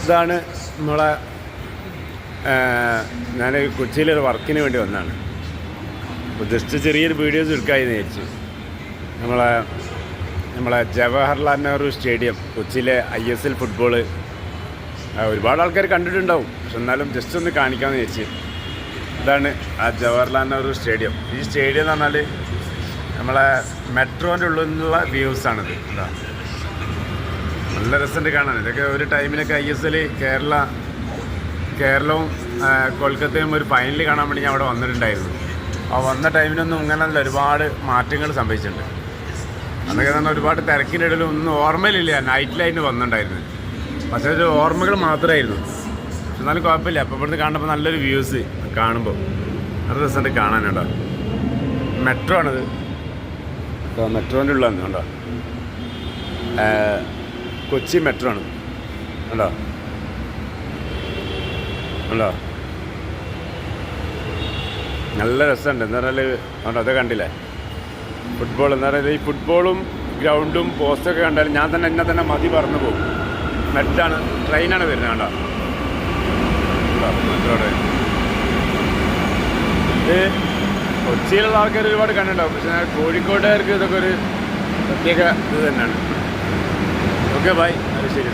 ഇതാണ് നമ്മളെ ഞാൻ കൊച്ചിയിലൊരു വർക്കിന് വേണ്ടി വന്നതാണ്. അപ്പോൾ ജസ്റ്റ് ചെറിയൊരു വീഡിയോസ് എടുക്കാമെന്ന് വിചാരിച്ചു. നമ്മളെ ജവഹർലാൽ നെഹ്റു സ്റ്റേഡിയം, കൊച്ചിയിലെ ISL ഫുട്ബോള് ഒരുപാട് ആൾക്കാർ കണ്ടിട്ടുണ്ടാവും. പക്ഷെ എന്നാലും ജസ്റ്റ് ഒന്ന് കാണിക്കാമെന്ന് വിചാരിച്ചു. ഇതാണ് ആ ജവഹർലാൽ നെഹ്റു സ്റ്റേഡിയം. ഈ സ്റ്റേഡിയം എന്ന് പറഞ്ഞാൽ നമ്മളെ മെട്രോൻ്റെ ഉള്ളിൽ നിന്നുള്ള വ്യൂസാണിത്. എന്താ നല്ല രസമുണ്ട് കാണാൻ. ഇതൊക്കെ ഒരു ടൈമിലൊക്കെ ISL കേരളവും കൊൽക്കത്തയും ഒരു ഫൈനൽ കാണാൻ വേണ്ടി ഞാൻ അവിടെ വന്നിട്ടുണ്ടായിരുന്നു. ആ വന്ന ടൈമിലൊന്നും ഇങ്ങനെയല്ല, ഒരുപാട് മാറ്റങ്ങൾ സംഭവിച്ചിട്ടുണ്ട്. അന്നൊക്കെ തന്നെ ഒരുപാട് തിരക്കിൻ്റെ ഇടയിൽ ഒന്നും ഓർമ്മയിലില്ല. നൈറ്റ് ലൈറ്റ് വന്നിട്ടുണ്ടായിരുന്നു, പക്ഷേ ഒരു ഓർമ്മകൾ മാത്രമായിരുന്നു. പക്ഷെ എന്നാലും കുഴപ്പമില്ല. അപ്പോൾ ഇവിടുന്ന് കാണുമ്പോൾ നല്ലൊരു വ്യൂസ് കാണുമ്പോൾ നല്ല രസമുണ്ട് കാണാനുണ്ടോ. മെട്രോ ആണിത്, മെട്രോൻ്റെ ഉള്ളതാണ് കണ്ടോ. കൊച്ചി മെട്രോ ആണ് കണ്ടോ കണ്ടോ. നല്ല രസമുണ്ട്. എന്താ പറഞ്ഞാൽ കണ്ടോ, അതൊക്കെ കണ്ടില്ലേ ഫുട്ബോൾ. എന്താ പറയുക, ഈ ഫുട്ബോളും ഗ്രൗണ്ടും പോസ്റ്റൊക്കെ കണ്ടാലും ഞാൻ തന്നെ എന്നെ തന്നെ മതി പറന്നു പോകും. മെട്രാണ്, ട്രെയിനാണ് വരുന്നത് കണ്ടോ. മെട്രോ ട്രെയിൻ ഇത് കൊച്ചിയിലുള്ള ആൾക്കാർ ഒരുപാട് കണ്ടിട്ടുണ്ടാവും. പക്ഷേ കോഴിക്കോട്ടുകാർക്ക് ഇതൊക്കെ ഒരു പ്രത്യേക ഇത് തന്നെയാണ്. ഓക്കെ ബൈ, അത് ശരി.